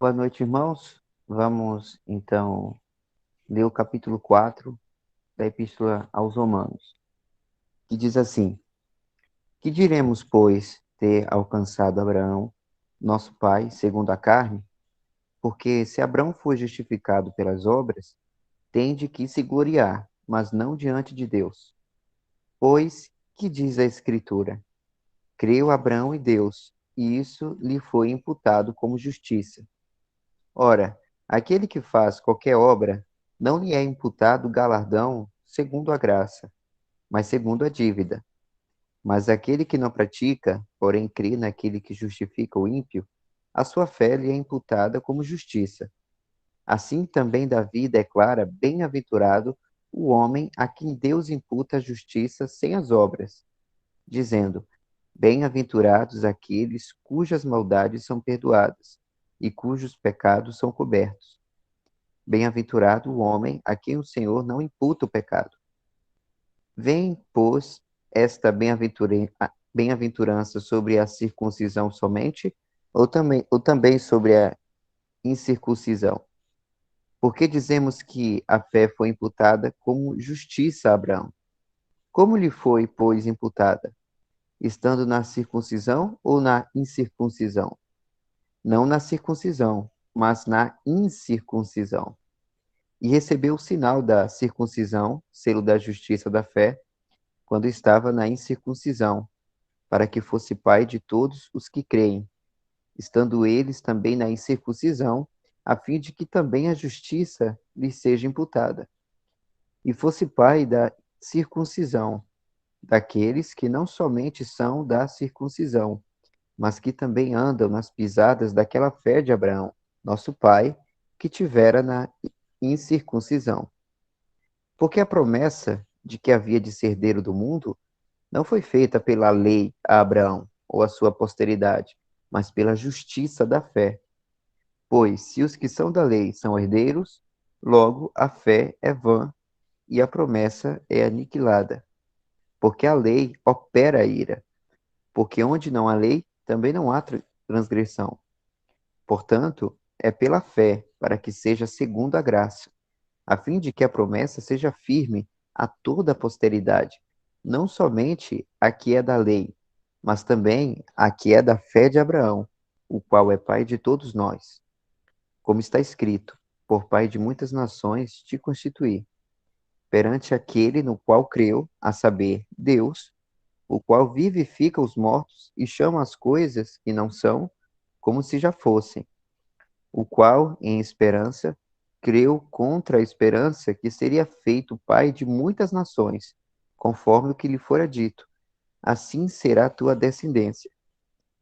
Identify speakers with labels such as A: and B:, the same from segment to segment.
A: Boa noite, irmãos. Vamos, então, ler o capítulo 4 da Epístola aos Romanos, que diz assim: Que diremos, pois, ter alcançado Abraão, nosso pai, segundo a carne? Porque se Abraão foi justificado pelas obras, tem de que se gloriar, mas não diante de Deus. Pois, que diz a Escritura? Creu Abraão em Deus, e isso lhe foi imputado como justiça. Ora, aquele que faz qualquer obra, não lhe é imputado galardão segundo a graça, mas segundo a dívida. Mas aquele que não pratica, porém crê naquele que justifica o ímpio, a sua fé lhe é imputada como justiça. Assim também Davi declara bem-aventurado o homem a quem Deus imputa a justiça sem as obras, dizendo: Bem-aventurados aqueles cujas maldades são perdoadas e cujos pecados são cobertos. Bem-aventurado o homem a quem o Senhor não imputa o pecado. Vem, pois, esta bem-aventurança sobre a circuncisão somente, ou também sobre a incircuncisão? Porque dizemos que a fé foi imputada como justiça a Abraão. Como lhe foi, pois, imputada? Estando na circuncisão ou na incircuncisão? Não na circuncisão, mas na incircuncisão. E recebeu o sinal da circuncisão, selo da justiça da fé, quando estava na incircuncisão, para que fosse pai de todos os que creem, estando eles também na incircuncisão, a fim de que também a justiça lhe seja imputada. E fosse pai da circuncisão, daqueles que não somente são da circuncisão, mas que também andam nas pisadas daquela fé de Abraão, nosso pai, que tivera na incircuncisão. Porque a promessa de que havia de ser herdeiro do mundo não foi feita pela lei a Abraão ou a sua posteridade, mas pela justiça da fé. Pois, se os que são da lei são herdeiros, logo a fé é vã e a promessa é aniquilada. Porque a lei opera a ira. Porque onde não há lei, também não há transgressão. Portanto, é pela fé, para que seja segundo a graça, a fim de que a promessa seja firme a toda a posteridade, não somente a que é da lei, mas também a que é da fé de Abraão, o qual é pai de todos nós. Como está escrito: por pai de muitas nações te constituí, perante aquele no qual creu, a saber, Deus, o qual vivifica os mortos e chama as coisas que não são, como se já fossem, o qual, em esperança, creu contra a esperança que seria feito pai de muitas nações, conforme o que lhe fora dito: assim será tua descendência.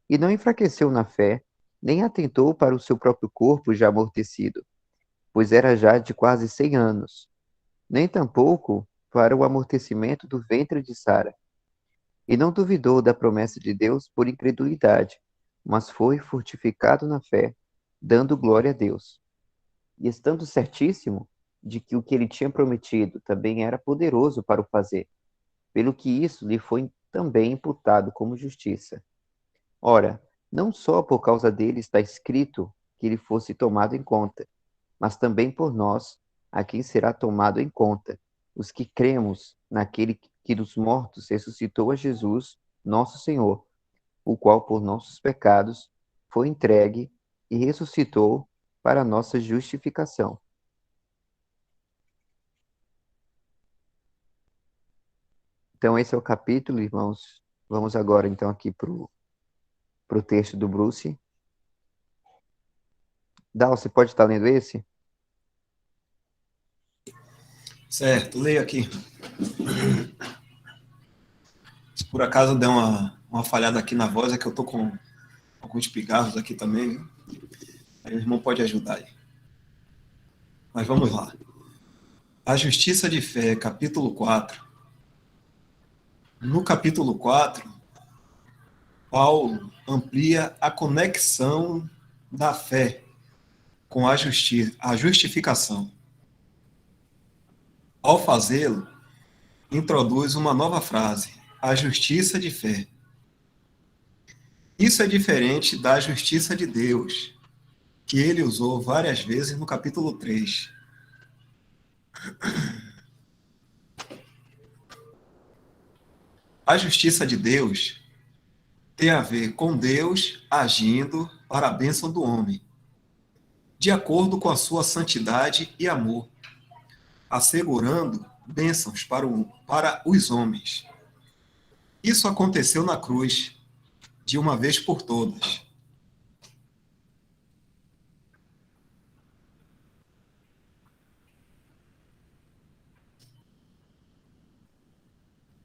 A: E não enfraqueceu na fé, nem atentou para o seu próprio corpo já amortecido, pois era já de quase 100 anos, nem tampouco para o amortecimento do ventre de Sara. E não duvidou da promessa de Deus por incredulidade, mas foi fortificado na fé, dando glória a Deus. E estando certíssimo de que o que ele tinha prometido também era poderoso para o fazer, pelo que isso lhe foi também imputado como justiça. Ora, não só por causa dele está escrito que ele fosse tomado em conta, mas também por nós, a quem será tomado em conta, os que cremos naquele que dos mortos ressuscitou a Jesus, nosso Senhor, o qual por nossos pecados foi entregue e ressuscitou para a nossa justificação. Então, esse é o capítulo, irmãos. Vamos agora, então, aqui para o texto do Bruce. Dal, você pode estar lendo esse?
B: Certo, leio aqui. Se por acaso der uma falhada aqui na voz, é que eu estou com alguns pigarros aqui também, viu? Aí o irmão pode ajudar aí. Mas vamos lá. A Justiça de Fé, capítulo 4. No capítulo 4, Paulo amplia a conexão da fé com a justificação. Ao fazê-lo, introduz uma nova frase, a justiça de fé. Isso é diferente da justiça de Deus, que ele usou várias vezes no capítulo 3. A justiça de Deus tem a ver com Deus agindo para a bênção do homem, de acordo com a sua santidade e amor, assegurando bênçãos para os homens. Isso aconteceu na cruz, de uma vez por todas.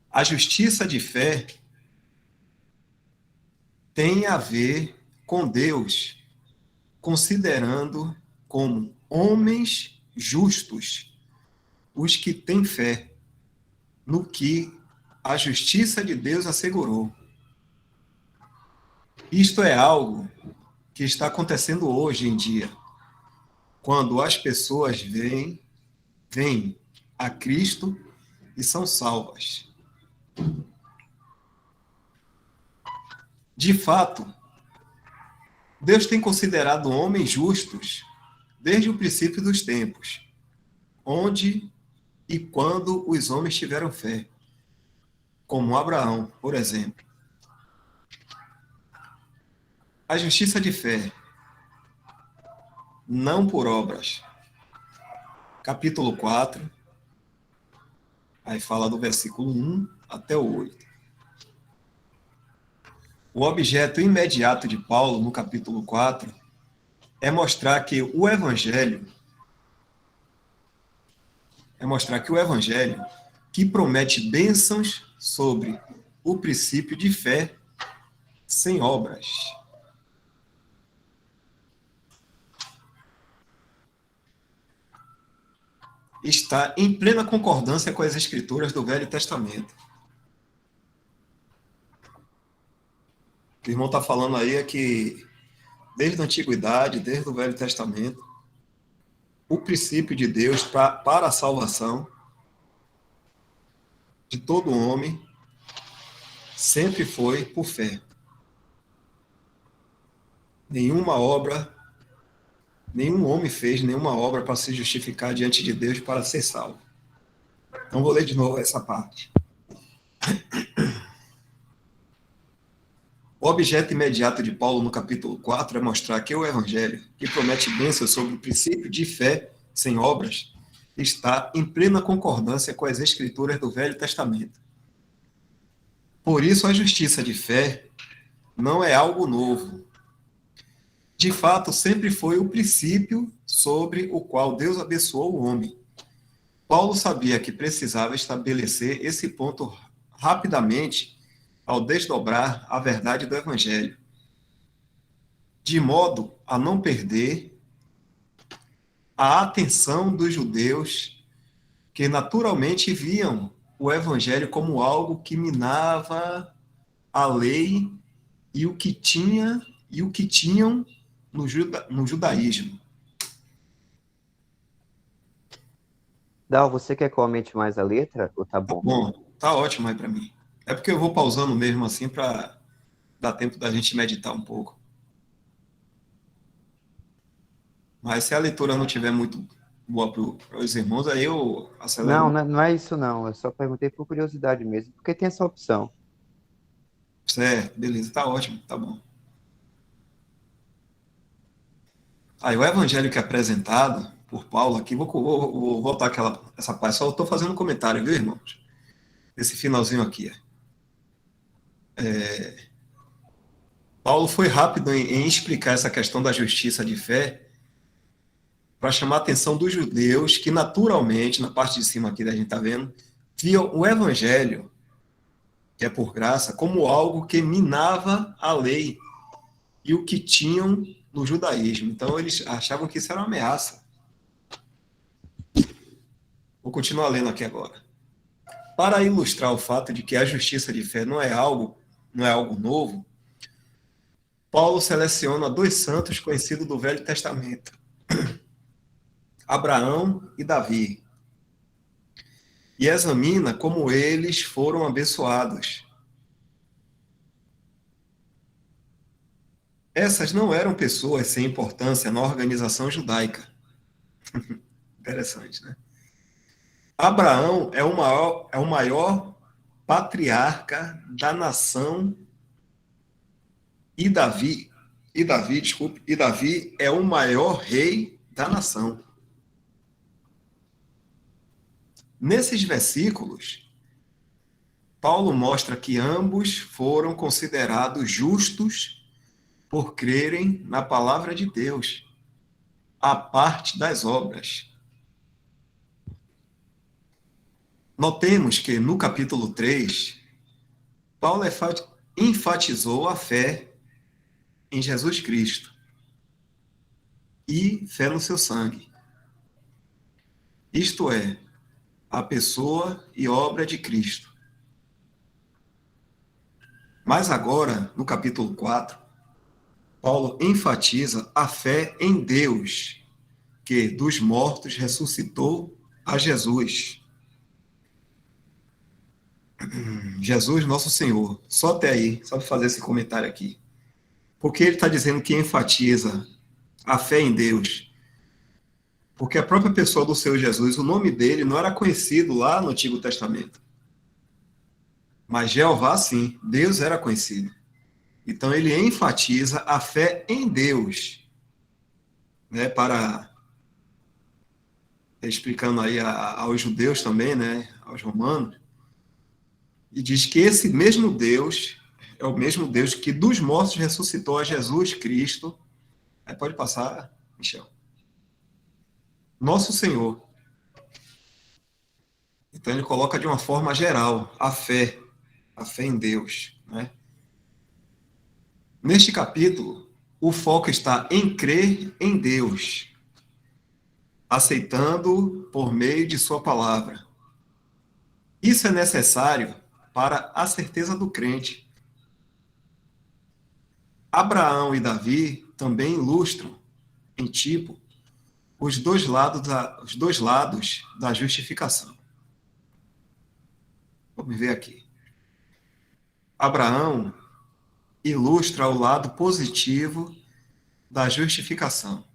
B: A justiça de fé tem a ver com Deus, considerando como homens justos os que têm fé no que a justiça de Deus assegurou. Isto é algo que está acontecendo hoje em dia, quando as pessoas vêm a Cristo e são salvas. De fato, Deus tem considerado homens justos desde o princípio dos tempos, onde e quando os homens tiveram fé, como Abraão, por exemplo. A justiça de fé, não por obras. Capítulo 4, aí fala do versículo 1 até o 8. O objeto imediato de Paulo, no capítulo 4, é mostrar que o Evangelho, que promete bênçãos sobre o princípio de fé sem obras. Está em plena concordância com as Escrituras do Velho Testamento. O que o irmão está falando aí é que, desde a Antiguidade, desde o Velho Testamento, o princípio de Deus para a salvação de todo homem sempre foi por fé. Nenhum homem fez nenhuma obra para se justificar diante de Deus para ser salvo. Então vou ler de novo essa parte. O objeto imediato de Paulo no capítulo 4 é mostrar que o Evangelho, que promete bênçãos sobre o princípio de fé sem obras, está em plena concordância com as Escrituras do Velho Testamento. Por isso, a justiça de fé não é algo novo. De fato, sempre foi o princípio sobre o qual Deus abençoou o homem. Paulo sabia que precisava estabelecer esse ponto rapidamente ao desdobrar a verdade do Evangelho, de modo a não perder a atenção dos judeus que naturalmente viam o Evangelho como algo que minava a lei e o que tinham no judaísmo.
A: Dal, você quer que eu aumente mais a letra ou tá bom?
B: Bom, tá ótimo aí para mim. É porque eu vou pausando mesmo assim para dar tempo da gente meditar um pouco. Mas se a leitura não tiver muito boa para os irmãos, aí eu acelero.
A: Não é isso não. Eu só perguntei por curiosidade mesmo, porque tem essa opção.
B: Certo, beleza, tá ótimo, tá bom. Aí o evangelho que é apresentado por Paulo aqui, vou voltar essa parte, só estou fazendo um comentário, viu, irmãos? Esse finalzinho aqui. Paulo foi rápido em explicar essa questão da justiça de fé para chamar a atenção dos judeus que, naturalmente, na parte de cima aqui da gente está vendo, viam o evangelho, que é por graça, como algo que minava a lei e o que tinham no judaísmo. Então, eles achavam que isso era uma ameaça. Vou continuar lendo aqui agora. Para ilustrar o fato de que a justiça de fé não é algo novo, Paulo seleciona dois santos conhecidos do Velho Testamento, Abraão e Davi, e examina como eles foram abençoados. essas não eram pessoas sem importância na organização judaica. Interessante, né? Abraão é o maior patriarca da nação e Davi é o maior rei da nação. Nesses versículos, Paulo mostra que ambos foram considerados justos por crerem na palavra de Deus, à parte das obras. Notemos que no capítulo 3, Paulo enfatizou a fé em Jesus Cristo e fé no seu sangue. Isto é, a pessoa e obra de Cristo. Mas agora, no capítulo 4, Paulo enfatiza a fé em Deus, que dos mortos ressuscitou a Jesus. Jesus, nosso Senhor. Só até aí, só para fazer esse comentário aqui. Porque ele está dizendo que enfatiza a fé em Deus? Porque a própria pessoa do Senhor Jesus, o nome dele não era conhecido lá no Antigo Testamento. Mas Jeová, sim, Deus era conhecido. Então ele enfatiza a fé em Deus, né, para explicando aí aos judeus também, né, aos romanos, e diz que esse mesmo Deus é o mesmo Deus que dos mortos ressuscitou a Jesus Cristo. Aí pode passar, Michel. Nosso Senhor. Então ele coloca de uma forma geral a fé em Deus, né? Neste capítulo, o foco está em crer em Deus, aceitando por meio de sua palavra. Isso é necessário para a certeza do crente. Abraão e Davi também ilustram, em tipo, os dois lados da justificação. Vamos ver aqui. Abraão ilustra o lado positivo da justificação.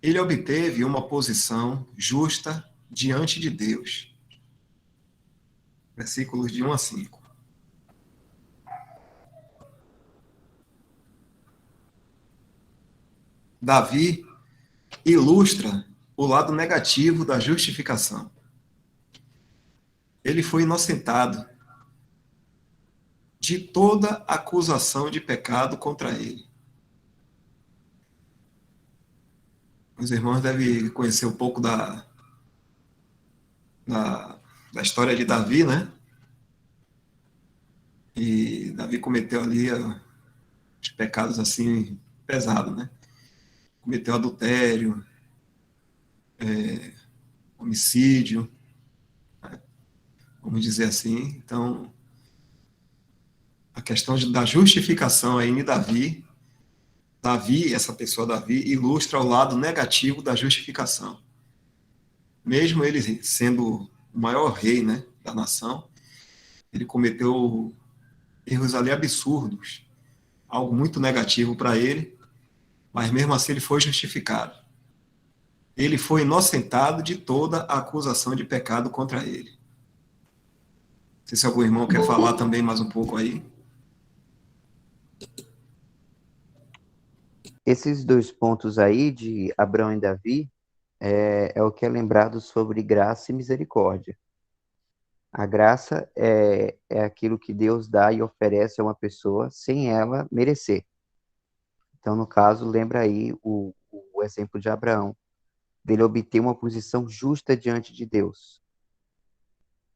B: Ele obteve uma posição justa diante de Deus. Versículos de 1 a 5. Davi ilustra o lado negativo da justificação. Ele foi inocentado de toda acusação de pecado contra ele. Os irmãos devem conhecer um pouco da história de Davi, né? E Davi cometeu ali os pecados assim pesados, né? Cometeu adultério, homicídio, né? Vamos dizer assim. Então, a questão da justificação aí em Davi, essa pessoa Davi, ilustra o lado negativo da justificação. Mesmo ele sendo o maior rei, né, da nação, ele cometeu erros ali absurdos, algo muito negativo para ele, mas mesmo assim ele foi justificado. Ele foi inocentado de toda a acusação de pecado contra ele. Não sei se algum irmão quer falar também mais um pouco aí.
A: Esses dois pontos aí, de Abraão e Davi, é o que é lembrado sobre graça e misericórdia. A graça é aquilo que Deus dá e oferece a uma pessoa sem ela merecer. Então, no caso, lembra aí o exemplo de Abraão, dele obter uma posição justa diante de Deus.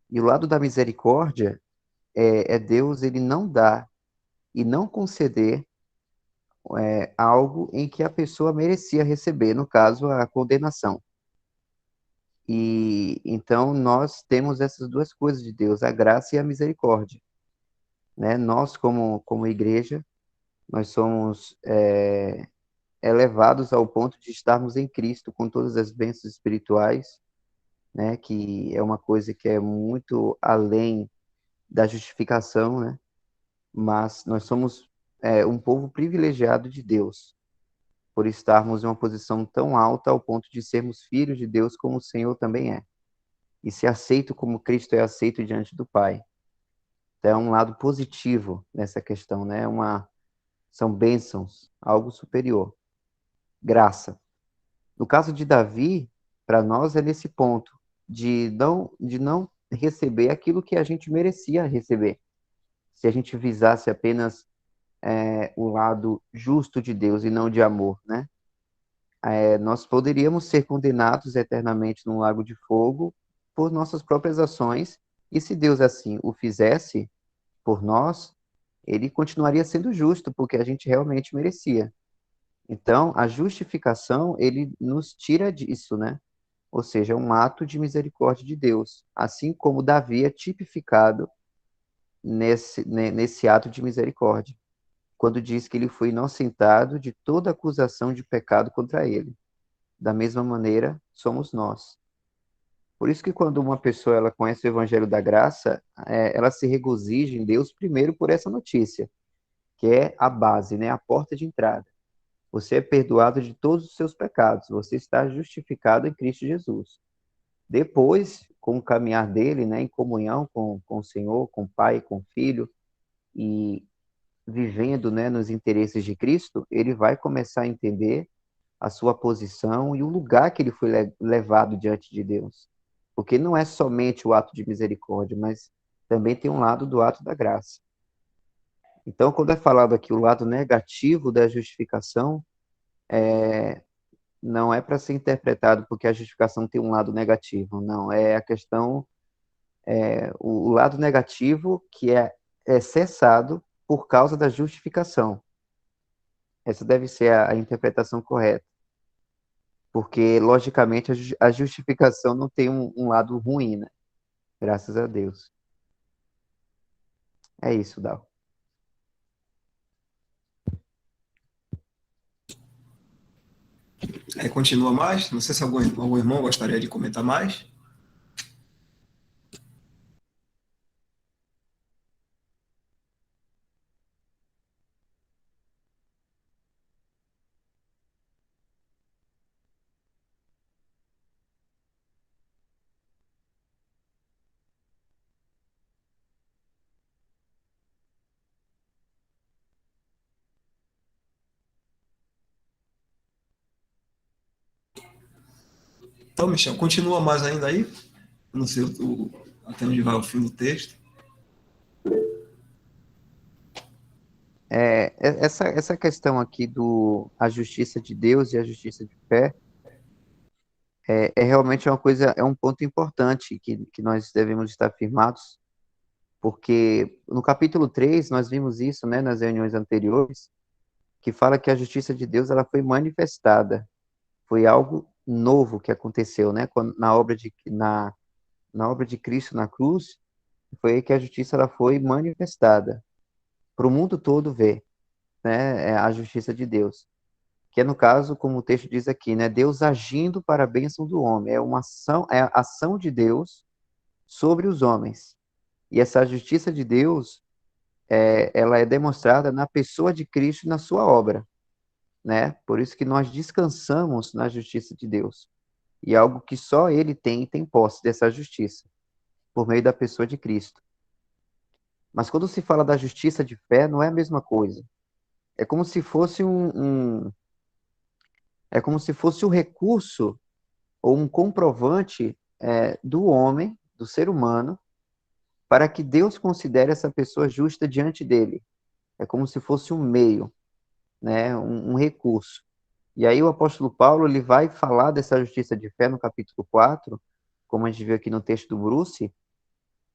A: E o lado da misericórdia é Deus, ele não dá e não conceder algo em que a pessoa merecia receber, no caso, a condenação. E então nós temos essas duas coisas de Deus, a graça e a misericórdia, né? Nós, como igreja, nós somos elevados ao ponto de estarmos em Cristo com todas as bênçãos espirituais, né? Que é uma coisa que é muito além da justificação, né? Mas nós somos um povo privilegiado de Deus, por estarmos em uma posição tão alta ao ponto de sermos filhos de Deus como o Senhor também é, e ser aceito como Cristo é aceito diante do Pai. Então, é um lado positivo nessa questão, né? São bênçãos, algo superior, graça. No caso de Davi, para nós é nesse ponto de não receber aquilo que a gente merecia receber. Se a gente visasse apenas o lado justo de Deus e não de amor, né? Nós poderíamos ser condenados eternamente num lago de fogo por nossas próprias ações, e se Deus assim o fizesse por nós, ele continuaria sendo justo, porque a gente realmente merecia. Então, a justificação, ele nos tira disso, né? Ou seja, é um ato de misericórdia de Deus, assim como Davi é tipificado nesse ato de misericórdia, quando diz que ele foi inocentado de toda acusação de pecado contra ele. Da mesma maneira, somos nós. Por isso que quando uma pessoa ela conhece o Evangelho da Graça, ela se regozija em Deus primeiro por essa notícia, que é a base, né, a porta de entrada. Você é perdoado de todos os seus pecados, você está justificado em Cristo Jesus. Depois, com o caminhar dele, né, em comunhão com o Senhor, com o Pai, com o Filho, e vivendo, né, nos interesses de Cristo, ele vai começar a entender a sua posição e o lugar que ele foi levado diante de Deus. Porque não é somente o ato de misericórdia, mas também tem um lado do ato da graça. Então, quando é falado aqui o lado negativo da justificação, não é para ser interpretado porque a justificação tem um lado negativo, não. É a questão, o lado negativo que é cessado por causa da justificação. Essa deve ser a interpretação correta. Porque, logicamente, a justificação não tem um lado ruim, né? Graças a Deus. É isso, Dal.
B: Aí continua mais. Não sei se algum irmão gostaria de comentar mais. Então, Michel, continua mais ainda aí. Eu não sei até onde vai o fim do texto.
A: Essa questão aqui a justiça de Deus e a justiça de fé é realmente uma coisa, é um ponto importante que nós devemos estar firmados, porque no capítulo 3 nós vimos isso, né, nas reuniões anteriores, que fala que a justiça de Deus ela foi manifestada, foi algo novo que aconteceu, né, na obra de Cristo na cruz, foi aí que a justiça ela foi manifestada para o mundo todo ver, né, a justiça de Deus. Que é no caso, como o texto diz aqui, né, Deus agindo para a bênção do homem. É uma ação, é a ação de Deus sobre os homens. E essa justiça de Deus, ela é demonstrada na pessoa de Cristo e na sua obra, né? Por isso que nós descansamos na justiça de Deus. E é algo que só Ele tem posse dessa justiça, por meio da pessoa de Cristo. Mas quando se fala da justiça de fé, não é a mesma coisa. É como se fosse é como se fosse um recurso ou um comprovante do homem, do ser humano, para que Deus considere essa pessoa justa diante dele. É como se fosse um meio, né, um recurso. E aí o apóstolo Paulo ele vai falar dessa justiça de fé no capítulo 4, como a gente viu aqui no texto do Bruce,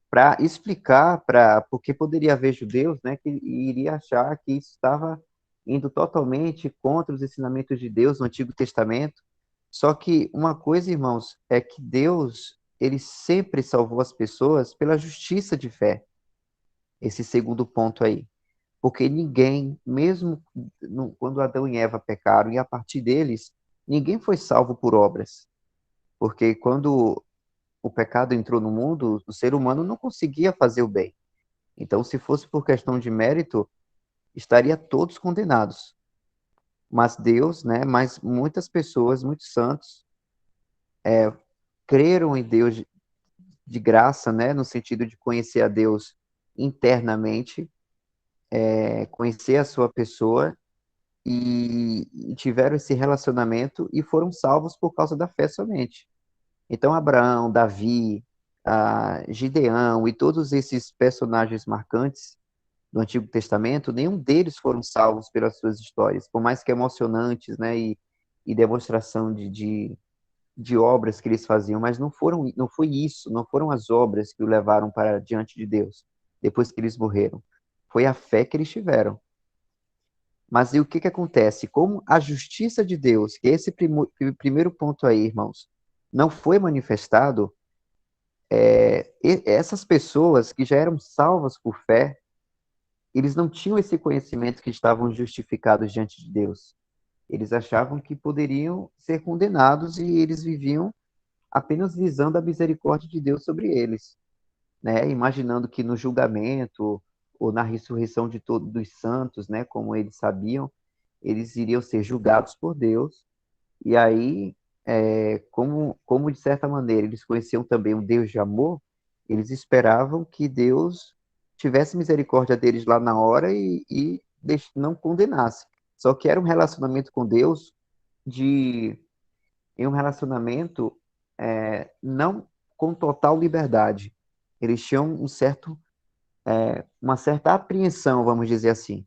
A: para explicar porque poderia haver judeus, né, que iria achar que isso estava indo totalmente contra os ensinamentos de Deus no Antigo Testamento. Só que uma coisa, irmãos, é que Deus, ele sempre salvou as pessoas pela justiça de fé. Esse segundo ponto aí. Porque ninguém, mesmo quando Adão e Eva pecaram, e a partir deles, ninguém foi salvo por obras. Porque quando o pecado entrou no mundo, o ser humano não conseguia fazer o bem. Então, se fosse por questão de mérito, estaria todos condenados. Mas Deus, né, mas muitas pessoas, muitos santos, creram em Deus de graça, né, no sentido de conhecer a Deus internamente, conhecer a sua pessoa e tiveram esse relacionamento e foram salvos por causa da fé somente. Então, Abraão, Davi, Gideão e todos esses personagens marcantes do Antigo Testamento, nenhum deles foram salvos pelas suas histórias, por mais que emocionantes, né, e demonstração de obras que eles faziam, mas não foi isso, não foram as obras que o levaram para diante de Deus, depois que eles morreram. Foi a fé que eles tiveram. Mas e o que que acontece? Como a justiça de Deus, que é esse primeiro ponto aí, irmãos, não foi manifestado, essas pessoas que já eram salvas por fé, eles não tinham esse conhecimento que estavam justificados diante de Deus. Eles achavam que poderiam ser condenados e eles viviam apenas visando a misericórdia de Deus sobre eles, né? Imaginando que no julgamento ou na ressurreição de todos os santos, né, como eles sabiam, eles iriam ser julgados por Deus. E aí, como de certa maneira eles conheciam também um Deus de amor, eles esperavam que Deus tivesse misericórdia deles lá na hora e não condenasse. Só que era um relacionamento com Deus de em um relacionamento não com total liberdade. Eles tinham uma certa apreensão, vamos dizer assim,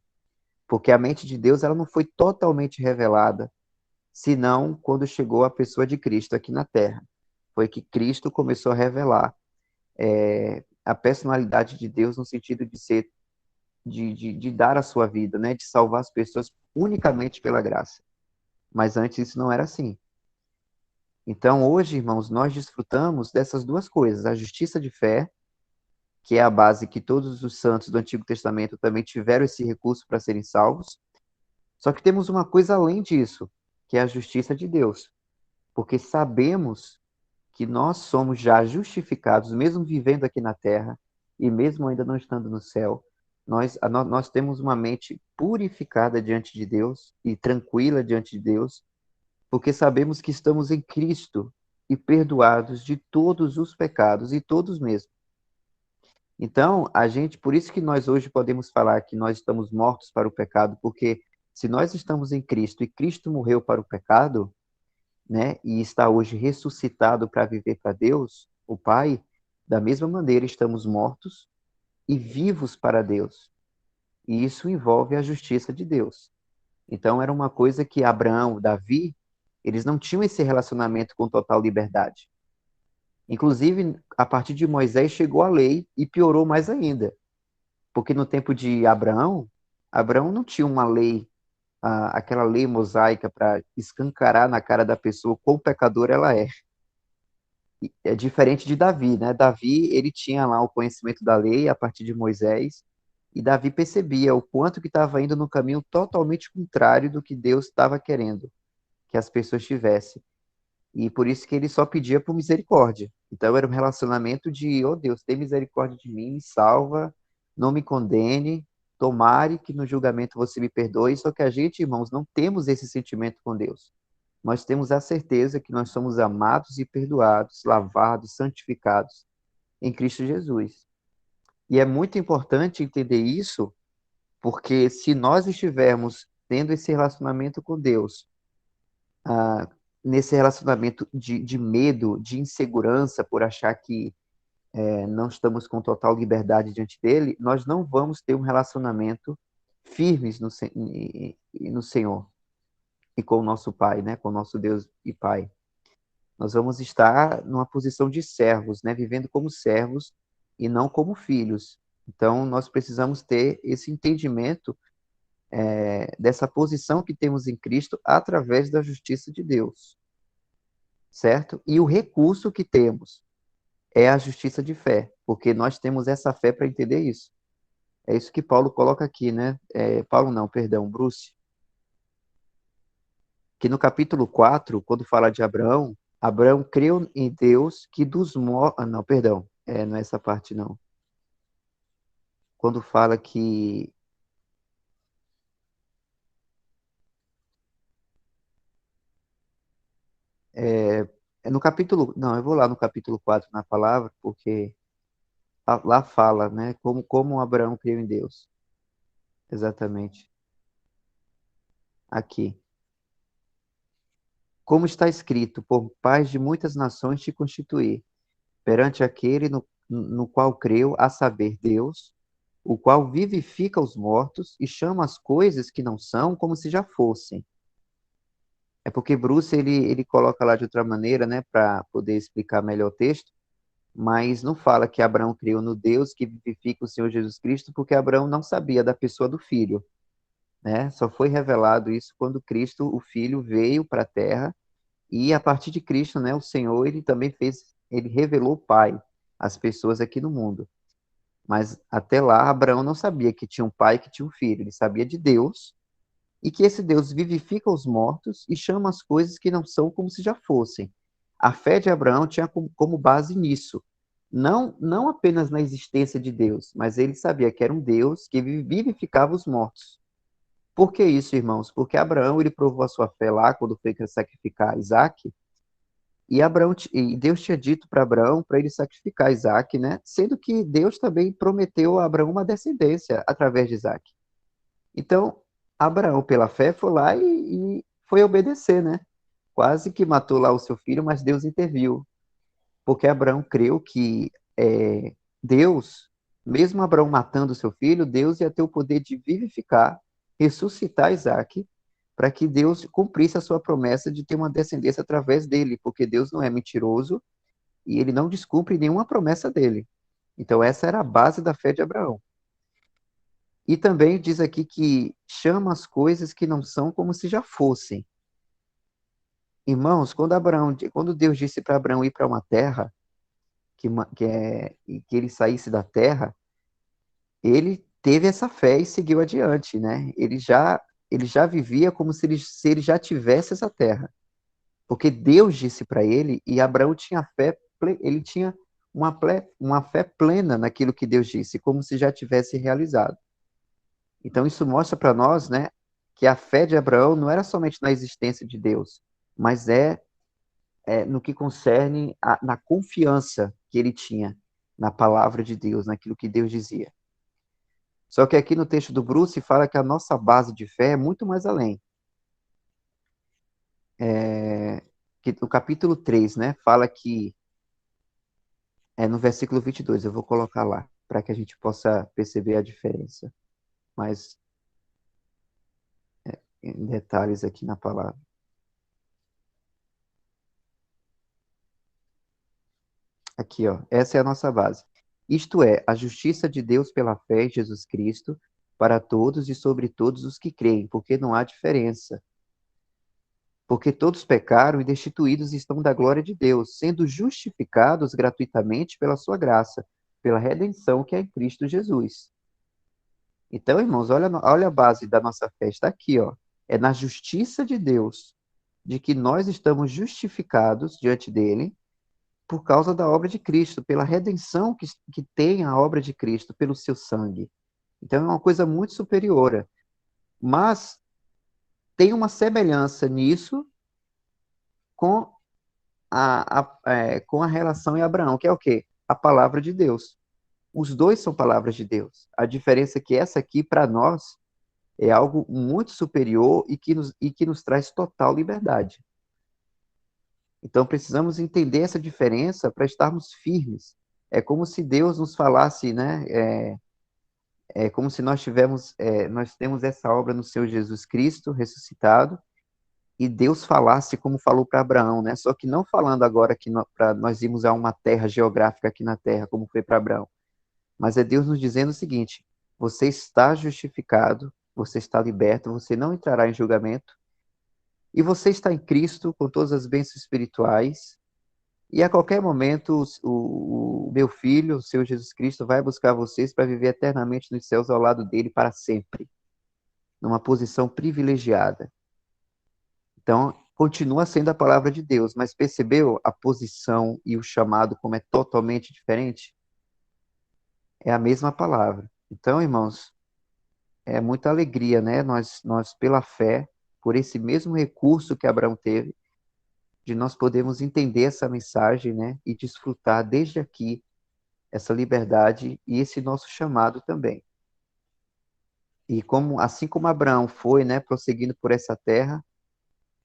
A: porque a mente de Deus ela não foi totalmente revelada, senão quando chegou a pessoa de Cristo aqui na Terra. Foi que Cristo começou a revelar a personalidade de Deus no sentido de ser, de dar a sua vida, né, de salvar as pessoas unicamente pela graça. Mas antes isso não era assim. Então, hoje, irmãos, nós desfrutamos dessas duas coisas: a justiça de fé, que é a base que todos os santos do Antigo Testamento também tiveram esse recurso para serem salvos. Só que temos uma coisa além disso, que é a justiça de Deus, porque sabemos que nós somos já justificados, mesmo vivendo aqui na terra e mesmo ainda não estando no céu. Nós temos uma mente purificada diante de Deus e tranquila diante de Deus, porque sabemos que estamos em Cristo e perdoados de todos os pecados e todos mesmo. Então, por isso que nós hoje podemos falar que nós estamos mortos para o pecado, porque se nós estamos em Cristo e Cristo morreu para o pecado, né, e está hoje ressuscitado para viver para Deus, o Pai, da mesma maneira estamos mortos e vivos para Deus. E isso envolve a justiça de Deus. Então, era uma coisa que Abraão, Davi, eles não tinham esse relacionamento com total liberdade. Inclusive, a partir de Moisés chegou a lei e piorou mais ainda. Porque no tempo de Abraão, Abraão não tinha uma lei, aquela lei mosaica para escancarar na cara da pessoa quão pecadora ela é. É diferente de Davi, né? Davi, ele tinha lá o conhecimento da lei a partir de Moisés, e Davi percebia o quanto que estava indo no caminho totalmente contrário do que Deus estava querendo que as pessoas tivessem. E por isso que ele só pedia por misericórdia. Então era um relacionamento de, oh Deus, tem misericórdia de mim, me salva, não me condene, tomare que no julgamento você me perdoe. Só que a gente, irmãos, não temos esse sentimento com Deus. Nós temos a certeza que nós somos amados e perdoados, lavados, santificados em Cristo Jesus. E é muito importante entender isso, porque se nós estivermos tendo esse relacionamento com Deus, ah, nesse relacionamento de medo, de insegurança por achar que não estamos com total liberdade diante dele, nós não vamos ter um relacionamento firmes no Senhor e com o nosso Pai, né? Com o nosso Deus e Pai. Nós vamos estar numa posição de servos, né? Vivendo como servos e não como filhos. Então, nós precisamos ter esse entendimento dessa posição que temos em Cristo através da justiça de Deus, certo? E o recurso que temos é a justiça de fé, porque nós temos essa fé para entender isso. É isso que Paulo coloca aqui, né? Paulo não, perdão, Bruce, que no capítulo 4, quando fala de Abraão, Abraão creu em Deus que dos mortos... Ah, não, perdão, não é essa parte não. Quando fala que É no capítulo, não, eu vou lá no capítulo 4 na palavra, porque lá fala, né, como Abraão creu em Deus. Exatamente. Aqui. Como está escrito, por paz de muitas nações te constituir, perante aquele no qual creu, a saber, Deus, o qual vivifica os mortos e chama as coisas que não são como se já fossem. É porque Bruce ele coloca lá de outra maneira, né, para poder explicar melhor o texto, mas não fala que Abraão creu no Deus que vivifica o Senhor Jesus Cristo, porque Abraão não sabia da pessoa do filho, né? Só foi revelado isso quando Cristo, o Filho, veio para a Terra e a partir de Cristo, né, o Senhor, ele também ele revelou o Pai às pessoas aqui no mundo. Mas até lá Abraão não sabia que tinha um pai, que tinha um filho, ele sabia de Deus e que esse Deus vivifica os mortos e chama as coisas que não são como se já fossem. A fé de Abraão tinha como base nisso. Não apenas na existência de Deus, mas ele sabia que era um Deus que vivificava os mortos. Por que isso, irmãos? Porque Abraão ele provou a sua fé lá quando foi sacrificar Isaac, e Deus tinha dito para Abraão para ele sacrificar Isaac, né? Sendo que Deus também prometeu a Abraão uma descendência através de Isaac. Então, Abraão, pela fé, foi lá e foi obedecer, né? Quase que matou lá o seu filho, mas Deus interviu, porque Abraão creu que Deus, mesmo Abraão matando o seu filho, Deus ia ter o poder de vivificar, ressuscitar Isaac, para que Deus cumprisse a sua promessa de ter uma descendência através dele, porque Deus não é mentiroso e ele não descumpre nenhuma promessa dele. Então, essa era a base da fé de Abraão. E também diz aqui que chama as coisas que não são como se já fossem. Irmãos, quando Deus disse para Abraão ir para uma terra, que ele saísse da terra, ele teve essa fé e seguiu adiante, né? Ele já vivia como se ele já tivesse essa terra. Porque Deus disse para ele, e Abraão tinha fé, ele tinha uma fé plena naquilo que Deus disse, como se já tivesse realizado. Então, isso mostra para nós, né, que a fé de Abraão não era somente na existência de Deus, mas no que concerne na confiança que ele tinha na palavra de Deus, naquilo que Deus dizia. Só que aqui no texto do Bruce fala que a nossa base de fé é muito mais além. Que o capítulo 3, né, fala que, no versículo 22, eu vou colocar lá, para que a gente possa perceber a diferença. Mas, em detalhes aqui na palavra. Aqui, ó, essa é a nossa base. Isto é, a justiça de Deus pela fé em Jesus Cristo para todos e sobre todos os que creem, porque não há diferença. Porque todos pecaram e destituídos estão da glória de Deus, sendo justificados gratuitamente pela sua graça, pela redenção que é em Cristo Jesus. Então, irmãos, olha a base da nossa fé, está aqui, ó. É na justiça de Deus, de que nós estamos justificados diante dele, por causa da obra de Cristo, pela redenção que tem a obra de Cristo, pelo seu sangue. Então é uma coisa muito superior. Mas tem uma semelhança nisso com com a relação em Abraão, que é o quê? A palavra de Deus. Os dois são palavras de Deus. A diferença é que essa aqui, para nós, é algo muito superior e que nos traz total liberdade. Então, precisamos entender essa diferença para estarmos firmes. É como se Deus nos falasse, né? É como se nós temos essa obra no Senhor Jesus Cristo ressuscitado, e Deus falasse como falou para Abraão, né? Só que não falando agora que para nós irmos a uma terra geográfica aqui na terra, como foi para Abraão. Mas é Deus nos dizendo o seguinte: você está justificado, você está liberto, você não entrará em julgamento, e você está em Cristo com todas as bênçãos espirituais. E a qualquer momento, o meu filho, o Senhor Jesus Cristo, vai buscar vocês para viver eternamente nos céus ao lado dele para sempre, numa posição privilegiada. Então, continua sendo a palavra de Deus, mas percebeu a posição e o chamado como é totalmente diferente? É a mesma palavra. Então, irmãos, é muita alegria, né? Nós pela fé, por esse mesmo recurso que Abraão teve, de nós podermos entender essa mensagem, né, e desfrutar desde aqui essa liberdade e esse nosso chamado também. E como, assim como Abraão foi, né, prosseguindo por essa terra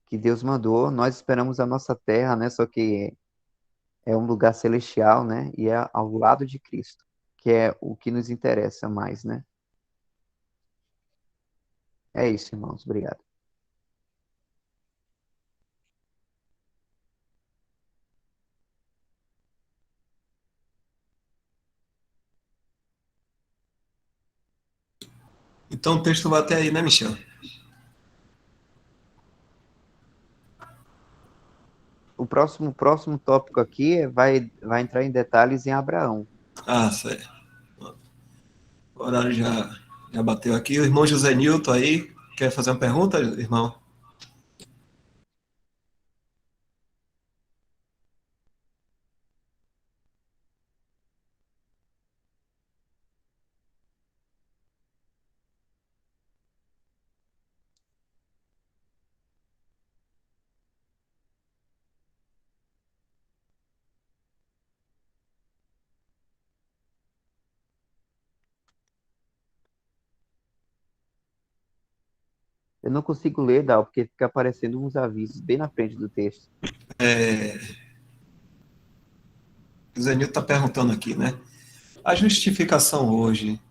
A: que Deus mandou, nós esperamos a nossa terra, né, só que é um lugar celestial, né, e é ao lado de Cristo, que é o que nos interessa mais, né? É isso, irmãos. Obrigado.
B: Então o texto vai até aí, né, Michel?
A: O próximo tópico aqui vai entrar em detalhes em Abraão.
B: Ah, certo. O horário já bateu aqui. O irmão José Nilton aí, quer fazer uma pergunta, irmão?
A: Eu não consigo ler, Dal, porque fica aparecendo uns avisos bem na frente do texto.
B: É, o José Nilton está perguntando aqui, né? A justificação hoje,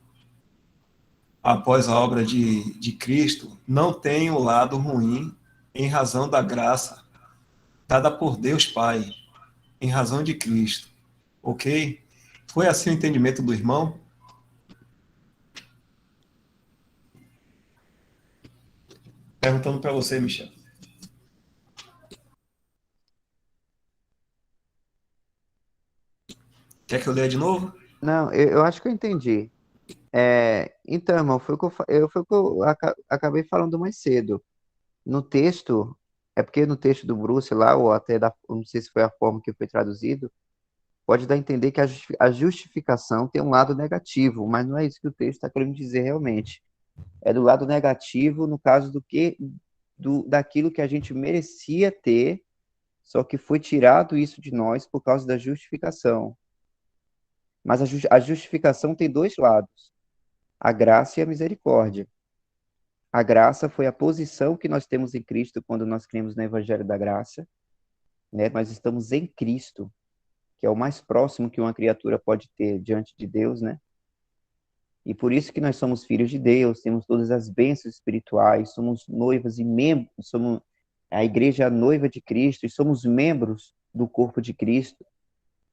B: após a obra de Cristo, não tem o lado ruim em razão da graça dada por Deus Pai, em razão de Cristo. Ok? Foi assim o entendimento do irmão? Perguntando para você, Michel. Quer que eu leia de novo?
A: Não, eu acho que eu entendi. Então, irmão, foi o que eu acabei falando mais cedo. No texto, é porque no texto do Bruce lá, ou até eu não sei se foi a forma que foi traduzido, pode dar a entender que a justificação tem um lado negativo, mas não é isso que o texto está querendo dizer realmente. É do lado negativo, no caso daquilo que a gente merecia ter, só que foi tirado isso de nós por causa da justificação. Mas a justificação tem dois lados, a graça e a misericórdia. A graça foi a posição que nós temos em Cristo quando nós cremos no Evangelho da Graça, né? Nós estamos em Cristo, que é o mais próximo que uma criatura pode ter diante de Deus, né? E por isso que nós somos filhos de Deus, temos todas as bênçãos espirituais, somos noivas e membros, somos a igreja noiva de Cristo e somos membros do corpo de Cristo.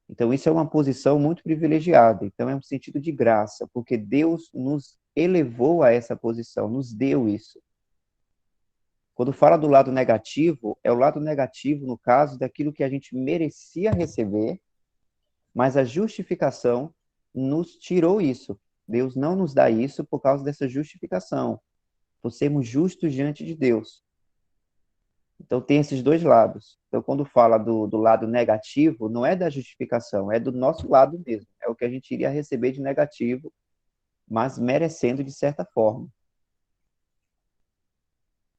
A: Então isso é uma posição muito privilegiada. Então é um sentido de graça, porque Deus nos elevou a essa posição, nos deu isso. Quando fala do lado negativo, é o lado negativo no caso daquilo que a gente merecia receber, mas a justificação nos tirou isso. Deus não nos dá isso por causa dessa justificação, por sermos justos diante de Deus. Então tem esses dois lados. Então quando fala do lado negativo, não é da justificação, é do nosso lado mesmo. É o que a gente iria receber de negativo, mas merecendo de certa forma.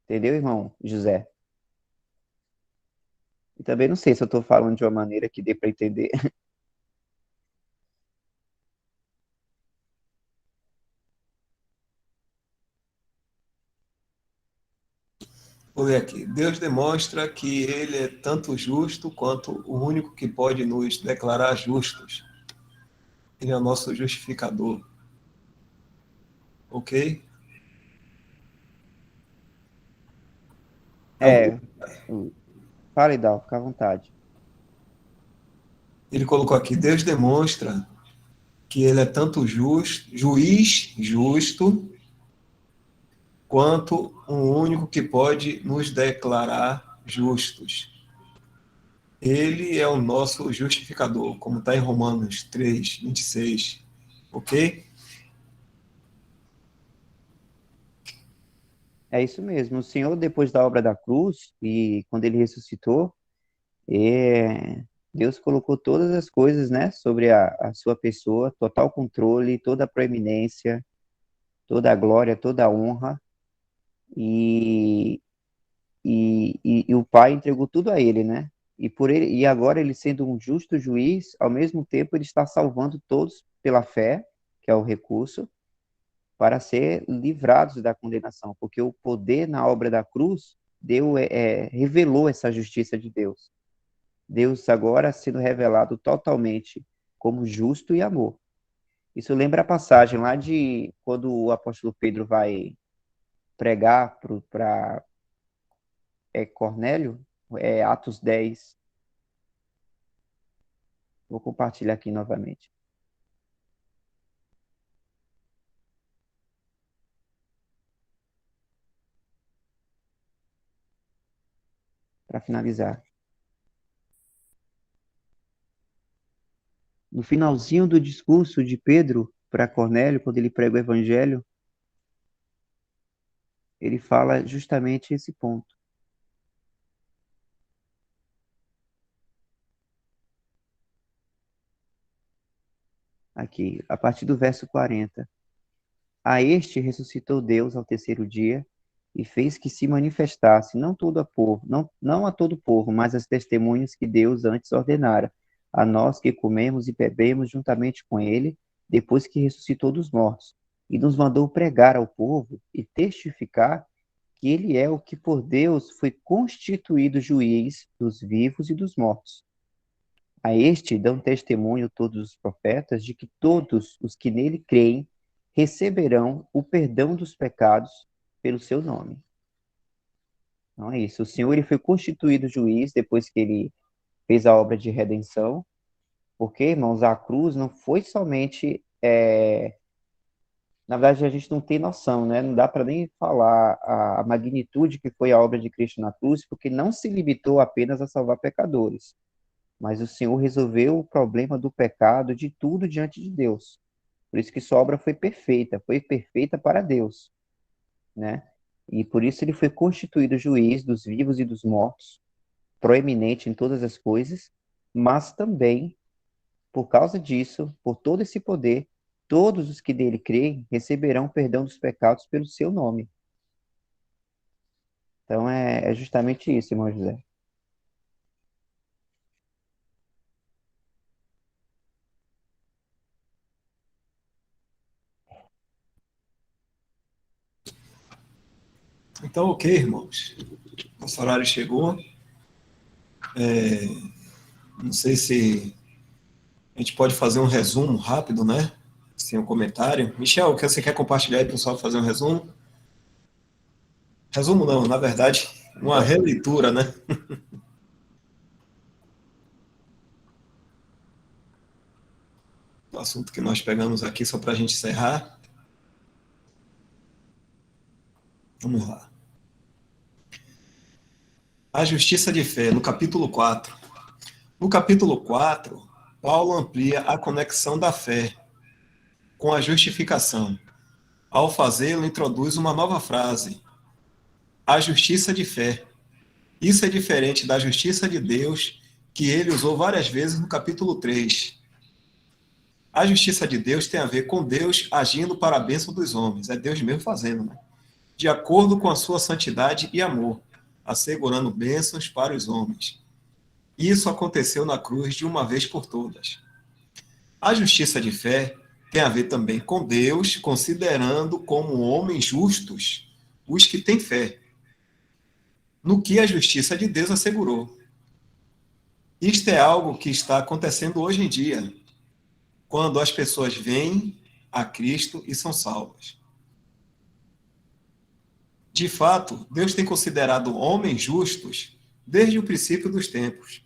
A: Entendeu, irmão José? E também não sei se eu estou falando de uma maneira que dê para entender.
B: Vou ler aqui. Deus demonstra que ele é tanto justo quanto o único que pode nos declarar justos. Ele é o nosso justificador. Ok? Então,
A: É, fala, Idal, fica à vontade.
B: ele colocou aqui: Deus demonstra que ele é tanto juiz justo, quanto o único que pode nos declarar justos. Ele é o nosso justificador, como está em Romanos 3, 26. Ok?
A: É isso mesmo. O Senhor, depois da obra da cruz, e quando ele ressuscitou, Deus colocou todas as coisas, né, sobre a sua pessoa, total controle, toda a proeminência, toda a glória, toda a honra, e o Pai entregou tudo a ele, né? E agora ele sendo um justo juiz, ao mesmo tempo ele está salvando todos pela fé, que é o recurso, para ser livrados da condenação, porque o poder na obra da cruz revelou essa justiça de Deus. Deus agora sendo revelado totalmente como justo e amor. Isso lembra a passagem lá de quando o apóstolo Pedro vai pregar para Cornélio, Atos 10. Vou compartilhar aqui novamente. Para finalizar. No finalzinho do discurso de Pedro para Cornélio, quando ele prega o evangelho, ele fala justamente esse ponto. Aqui, a partir do verso 40. A este ressuscitou Deus ao terceiro dia e fez que se manifestasse não a todo o povo, mas as testemunhas que Deus antes ordenara, a nós que comemos e bebemos juntamente com ele, depois que ressuscitou dos mortos, e nos mandou pregar ao povo e testificar que ele é o que por Deus foi constituído juiz dos vivos e dos mortos. A este dão testemunho todos os profetas de que todos os que nele creem receberão o perdão dos pecados pelo seu nome. Então é isso. O Senhor ele foi constituído juiz depois que ele fez a obra de redenção, porque, irmãos, a cruz não foi somente. Na verdade, a gente não tem noção, né? Não dá para nem falar a magnitude que foi a obra de Cristo na cruz, porque não se limitou apenas a salvar pecadores, mas o Senhor resolveu o problema do pecado de tudo diante de Deus. Por isso que sua obra foi perfeita para Deus, né? E por isso ele foi constituído juiz dos vivos e dos mortos, proeminente em todas as coisas, mas também, por causa disso, por todo esse poder, todos os que dele creem receberão perdão dos pecados pelo seu nome. Então é justamente isso, irmão José.
B: Então, ok, irmãos. Nosso horário chegou. Não sei se a gente pode fazer um resumo rápido, né? Sem um comentário. Michel, o que você quer compartilhar aí, pessoal, fazer um resumo? Resumo não, na verdade, uma releitura, né? O assunto que nós pegamos aqui, só para a gente encerrar. Vamos lá. A justiça de fé, no capítulo 4. No capítulo 4, Paulo amplia a conexão da fé com a justificação. Ao fazê-lo, introduz uma nova frase: a justiça de fé. Isso é diferente da justiça de Deus, que ele usou várias vezes no capítulo 3. A justiça de Deus tem a ver com Deus agindo para a bênção dos homens. É Deus mesmo fazendo, né? De acordo com a sua santidade e amor, assegurando bênçãos para os homens. Isso aconteceu na cruz de uma vez por todas. A justiça de fé tem a ver também com Deus, considerando como homens justos os que têm fé, no que a justiça de Deus assegurou. Isto é algo que está acontecendo hoje em dia, quando as pessoas vêm a Cristo e são salvas. De fato, Deus tem considerado homens justos desde o princípio dos tempos,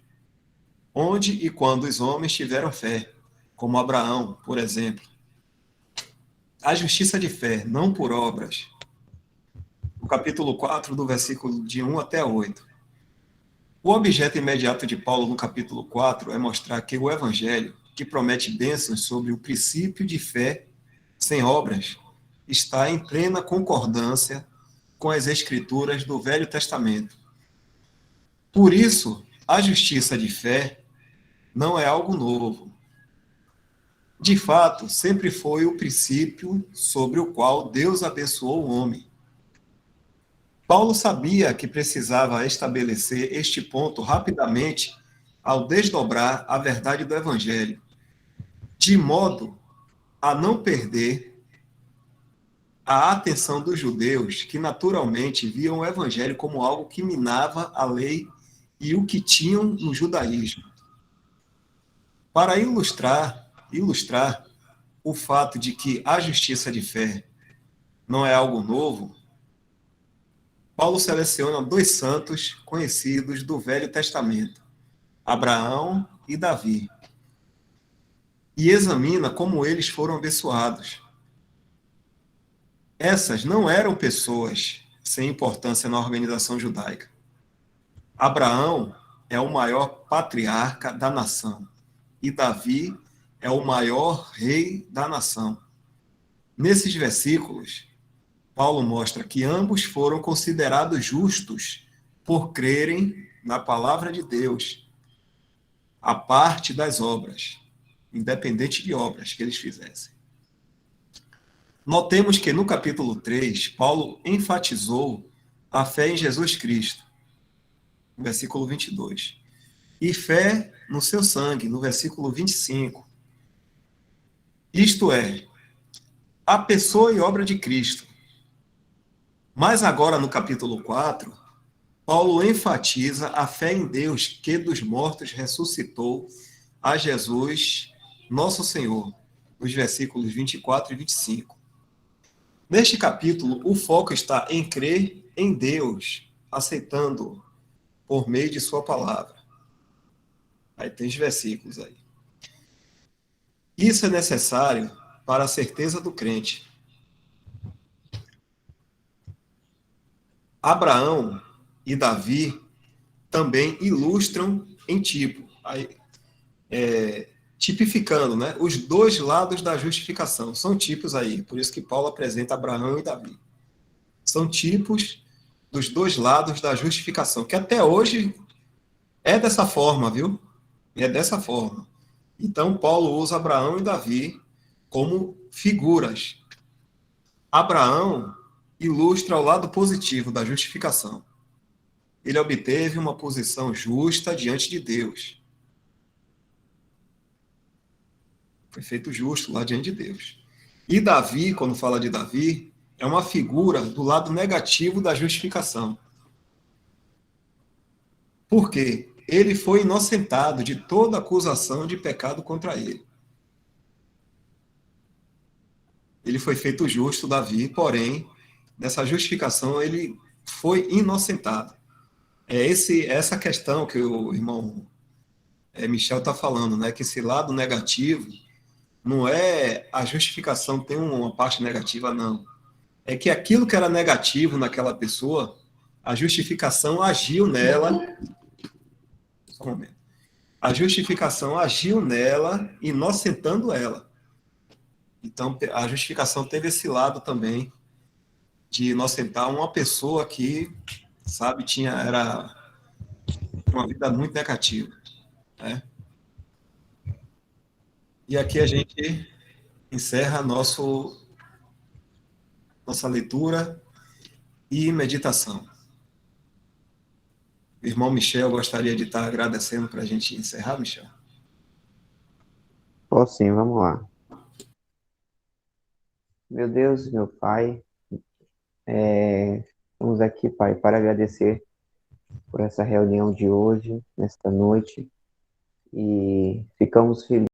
B: onde e quando os homens tiveram fé, como Abraão, por exemplo. A justiça de fé, não por obras. O capítulo 4, do versículo de 1 até 8. O objeto imediato de Paulo no capítulo 4 é mostrar que o evangelho, que promete bênçãos sobre o princípio de fé sem obras, está em plena concordância com as escrituras do Velho Testamento. Por isso, a justiça de fé não é algo novo. De fato, sempre foi o princípio sobre o qual Deus abençoou o homem. Paulo sabia que precisava estabelecer este ponto rapidamente ao desdobrar a verdade do Evangelho, de modo a não perder a atenção dos judeus, que naturalmente viam o Evangelho como algo que minava a lei e o que tinham no judaísmo. Para ilustrar o fato de que a justiça de fé não é algo novo, Paulo seleciona dois santos conhecidos do Velho Testamento, Abraão e Davi, e examina como eles foram abençoados. Essas não eram pessoas sem importância na organização judaica. Abraão é o maior patriarca da nação e Davi é o maior rei da nação. Nesses versículos, Paulo mostra que ambos foram considerados justos por crerem na palavra de Deus, a parte das obras, independente de obras que eles fizessem. Notemos que no capítulo 3, Paulo enfatizou a fé em Jesus Cristo, no versículo 22, e fé no seu sangue, no versículo 25. Isto é, a pessoa e obra de Cristo. Mas agora, no capítulo 4, Paulo enfatiza a fé em Deus que dos mortos ressuscitou a Jesus, nosso Senhor, nos versículos 24 e 25. Neste capítulo, o foco está em crer em Deus, aceitando-o por meio de sua palavra. Aí tem os versículos aí. Isso é necessário para a certeza do crente. Abraão e Davi também ilustram em tipo, aí, tipificando, né, os dois lados da justificação. São tipos aí, por isso que Paulo apresenta Abraão e Davi. São tipos dos dois lados da justificação, que até hoje é dessa forma, viu? É dessa forma. Então, Paulo usa Abraão e Davi como figuras. Abraão ilustra o lado positivo da justificação. Ele obteve uma posição justa diante de Deus. Foi feito justo lá diante de Deus. E Davi, quando fala de Davi, é uma figura do lado negativo da justificação. Por quê? Ele foi inocentado de toda acusação de pecado contra ele. Ele foi feito justo, Davi, porém, nessa justificação ele foi inocentado. É essa questão que o irmão Michel está falando, né? Que esse lado negativo não é a justificação tem uma parte negativa, não. É que aquilo que era negativo naquela pessoa, a justificação agiu nela. Só um momento. A justificação agiu nela, inocentando ela. Então, a justificação teve esse lado também de inocentar uma pessoa que, sabe, era uma vida muito negativa, né? E aqui a gente encerra nossa leitura e meditação. O irmão Michel gostaria de estar agradecendo para a gente encerrar, Michel?
A: Posso sim, vamos lá. Meu Deus, meu Pai, estamos aqui, Pai, para agradecer por essa reunião de hoje, nesta noite, e ficamos felizes